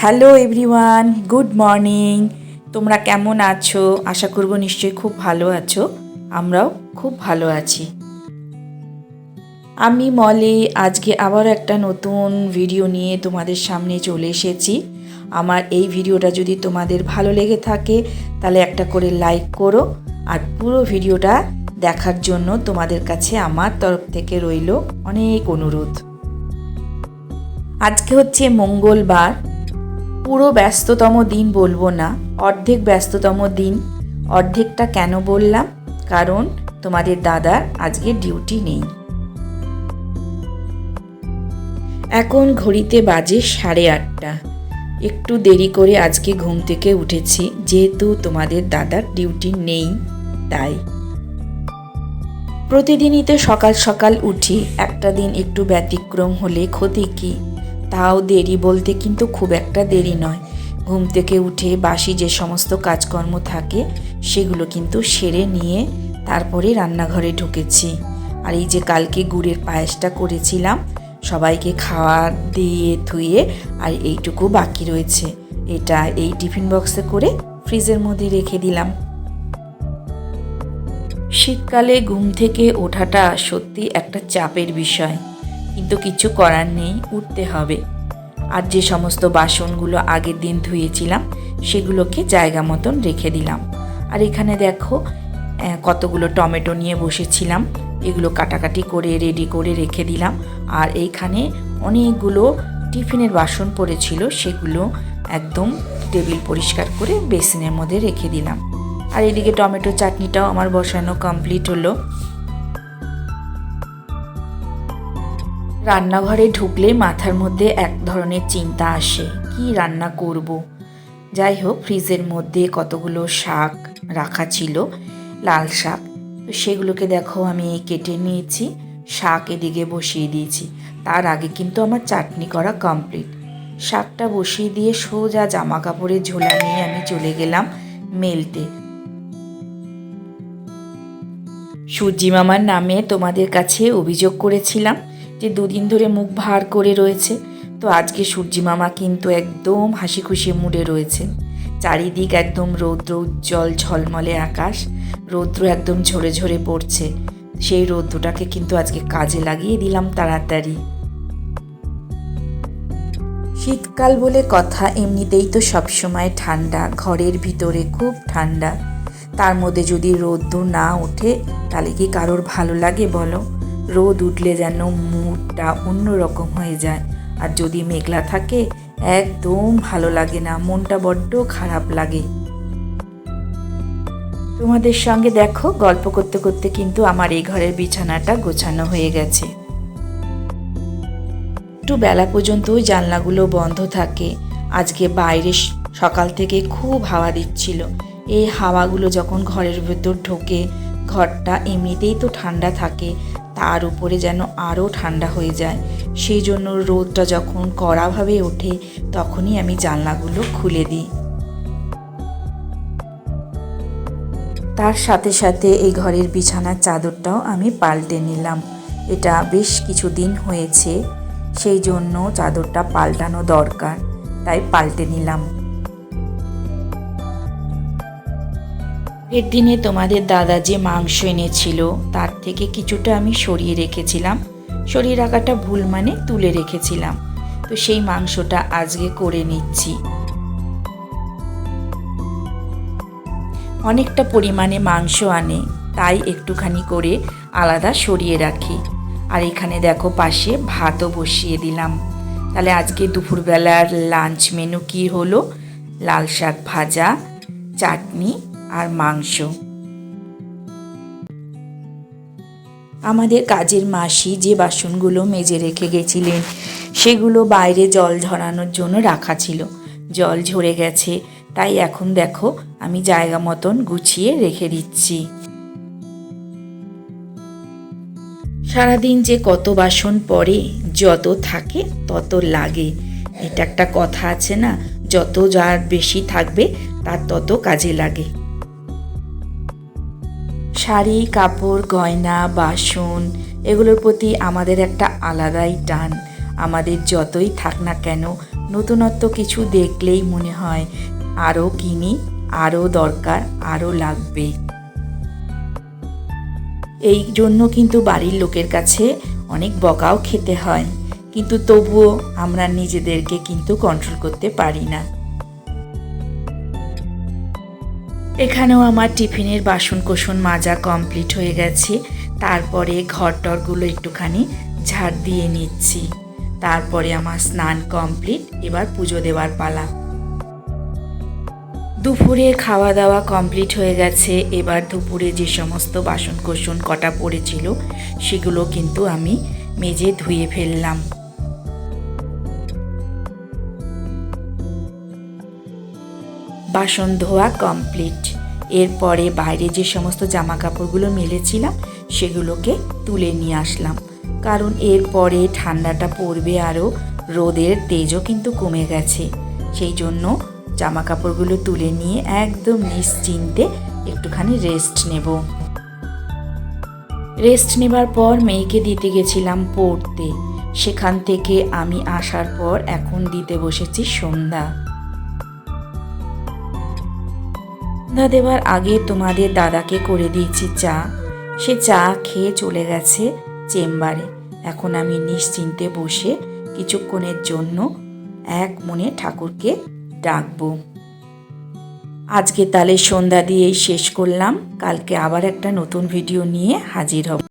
Hello everyone, good morning. তোমরা কেমন আছো? আশা করব নিশ্চয়ই খুব ভালো আছো। আমরাও খুব ভালো আছি। আমি মলি আজকে আবার একটা নতুন ভিডিও নিয়ে তোমাদের সামনে চলে এসেছি। আমার এই ভিডিওটা যদি তোমাদের ভালো লেগে থাকে তাহলে একটা করে লাইক করো, আর পুরো ভিডিওটা দেখার জন্য তোমাদের কাছে আমার তরফ থেকে রইল অনেক অনুরোধ। আজকে হচ্ছে মঙ্গলবার। পুরো ব্যস্ততম দিন বলবো না, অর্ধেক ব্যস্ততম দিন। অর্ধেকটা কেন বললাম? কারণ তোমাদের দাদার আজকে ডিউটি নেই। এখন ঘড়িতে বাজে 8:30। একটু দেরি করে আজকে ঘুম থেকে উঠেছি, যেহেতু তোমাদের দাদার ডিউটি নেই তাই। প্রতিদিনই তো সকাল সকাল উঠি, একটা দিন একটু ব্যতিক্রম হলে ক্ষতি কী? তাও দেরি বলতে কিন্তু খুব একটা দেরি নয়। ঘুম থেকে উঠে বাসি যে সমস্ত কাজকর্ম থাকে সেগুলো কিন্তু সেরে নিয়ে তারপরে রান্নাঘরে ঢুকেছি। আর এই যে কালকে গুড়ের পায়েসটা করেছিলাম, সবাইকে খাওয়া দিয়ে ধুয়ে আর এইটুকু বাকি রয়েছে, এটা এই টিফিন বক্সে করে ফ্রিজের মধ্যে রেখে দিলাম। শীতকালে ঘুম থেকে ওঠাটা সত্যি একটা চাপের বিষয়, কিন্তু কিছু করার নেই, উঠতে হবে। আর যে সমস্ত বাসনগুলো আগের দিন ধুয়েছিলাম সেগুলোকে জায়গা মতন রেখে দিলাম। আর এখানে দেখো কতগুলো টমেটো নিয়ে বসেছিলাম, এগুলো কাটাকাটি করে রেডি করে রেখে দিলাম। আর এইখানে অনেকগুলো টিফিনের বাসন পড়েছিল, সেগুলো একদম টেবিল পরিষ্কার করে বেসিনের মধ্যে রেখে দিলাম। আর এদিকে টমেটো চাটনিটাও আমার বসানো কমপ্লিট হলো। রান্নাঘরে ঢুকলেই মাথার মধ্যে এক ধরনের চিন্তা আসে, কি রান্না করব। যাই হোক, ফ্রিজের মধ্যে কতগুলো শাক রাখা ছিল, লাল শাক, তো সেগুলোকে দেখো আমি কেটে নিয়েছি, শাক এদিকে বসিয়ে দিয়েছি। তার আগে কিন্তু আমার চাটনি করা কমপ্লিট। শাকটা বসিয়ে দিয়ে সোজা জামা কাপড়ের ঝোলা নিয়ে আমি চলে গেলাম মেলতে। সূর্যি মামার নামে তোমাদের কাছে অভিযোগ করেছিলাম যে দুদিন ধরে মুখ ভার করে রয়েছে, তো আজকে সূর্যি মামা কিন্তু একদম হাসি খুশি মুডে রয়েছে। চারিদিক একদম রৌদ্র উজ্জ্বল ঝলমলে আকাশ, রৌদ্র একদম ঝরে ঝরে পড়ছে। সেই রৌদ্রটাকে কিন্তু আজকে কাজে লাগিয়ে দিলাম তাড়াতাড়ি। শীতকাল বলে কথা, এমনিতেই তো সবসময় ঠান্ডা, ঘরের ভিতরে খুব ঠান্ডা, তার মধ্যে যদি রোদ না ওঠে তাহলে কি কারোর ভালো লাগে বলো? রোদ উঠলে যেন মুডটা অন্যরকম হয়ে যায়, আর যদি মেঘলা থাকে একদম ভালো লাগে না, মনটা বড্ড খারাপ লাগে। তোমাদের সঙ্গে দেখো গল্প করতে করতে কিন্তু আমার এই ঘরের বিছানাটা গোছানো হয়ে গেছে। একটু বেলা পর্যন্ত জানলাগুলো বন্ধ থাকে। আজকে বাইরে সকাল থেকে খুব হাওয়া দিচ্ছিল, এই হাওয়াগুলো যখন ঘরের ভেতর ঢোকে, ঘরটা এমনিতেই তো ঠান্ডা থাকে, তার উপরে যেন আরও ঠান্ডা হয়ে যায়। সেই জন্য রোদটা যখন কড়াভাবে ওঠে তখনই আমি জানলাগুলো খুলে দিই। তার সাথে সাথে এই ঘরের বিছানার চাদরটাও আমি পাল্টে নিলাম। এটা বেশ কিছুদিন হয়েছে, সেই জন্য চাদরটা পাল্টানো দরকার, তাই পাল্টে নিলাম। এর দিনে তোমাদের দাদা যে মাংস এনেছিল তার থেকে কিছুটা আমি সরিয়ে রেখেছিলাম, সরিয়ে রাখাটা ভুল মানে তুলে রেখেছিলাম, তো সেই মাংসটা আজকে করে নিচ্ছি। অনেকটা পরিমাণে মাংস আনে, তাই একটুখানি করে আলাদা সরিয়ে রাখি। আর এখানে দেখো পাশে ভাতও বসিয়ে দিলাম। তাহলে আজকে দুপুরবেলার লাঞ্চ মেনু কি হলো? লাল শাক ভাজা, চাটনি আর মাংস। আমাদের কাজের মাসি যে বাসনগুলো মেজে রেখে গেছিলেন সেগুলো বাইরে জল ঝরানোর জন্য রাখা ছিল, জল ঝরে গেছে, তাই এখন দেখো আমি জায়গা মতন গুছিয়ে রেখে দিচ্ছি। সারাদিন যে কত বাসন পড়ে, যত থাকে তত লাগে, এটা একটা কথা আছে না, যত যার বেশি থাকবে তার তত কাজে লাগে। শাড়ি, কাপড়, গয়না, বাসন এগুলোর প্রতি আমাদের একটা আলাদাই টান। আমাদের যতই থাক না কেন নতুনত্ব কিছু দেখলেই মনে হয় আরও কিনি, আরও দরকার, আরও লাগবে। এই জন্য কিন্তু বাড়ির লোকের কাছে অনেক বকাও খেতে হয়, কিন্তু তবুও আমরা নিজেদেরকে কিন্তু কন্ট্রোল করতে পারি না। এখানেও আমার টিফিনের বাসনকোসন মাজা কমপ্লিট হয়ে গেছে। তারপরে ঘরটরগুলো একটুখানি ঝাড় দিয়ে নিচ্ছি। তারপরে আমার স্নান কমপ্লিট, এবার পুজো দেওয়ার পালা। দুপুরে খাওয়া দাওয়া কমপ্লিট হয়ে গেছে। এবার দুপুরে যে সমস্ত বাসনকোসন কটা পড়েছিল সেগুলো কিন্তু আমি মেজে ধুয়ে ফেললাম। বাসন ধোয়া কমপ্লিট। এরপরে বাইরে যে সমস্ত জামা কাপড়গুলো মেলেছিলাম সেগুলোকে তুলে নিয়ে আসলাম, কারণ এরপরে ঠান্ডাটা পড়বে, আরও রোদের তেজও কিন্তু কমে গেছে। সেই জন্য জামা কাপড়গুলো তুলে নিয়ে একদম নিশ্চিন্তে একটুখানি রেস্ট নেব। রেস্ট নেবার পর মেয়েকে দিতে গেছিলাম পড়তে। সেখান থেকে আমি আসার পর এখন দিতে বসেছি সন্ধ্যা। সন্ধ্যা দেওয়ার আগে তোমাদের দাদাকে করে দিয়েছি চা। সে চা খেয়ে চলে গেছে চেম্বারে। এখন আমি নিশ্চিন্তে বসে কিছুক্ষণের জন্য এক মনে ঠাকুরকে ডাকবো। আজকে তাহলে সন্ধ্যা দিয়েই শেষ করলাম। কালকে আবার একটা নতুন ভিডিও নিয়ে হাজির হব।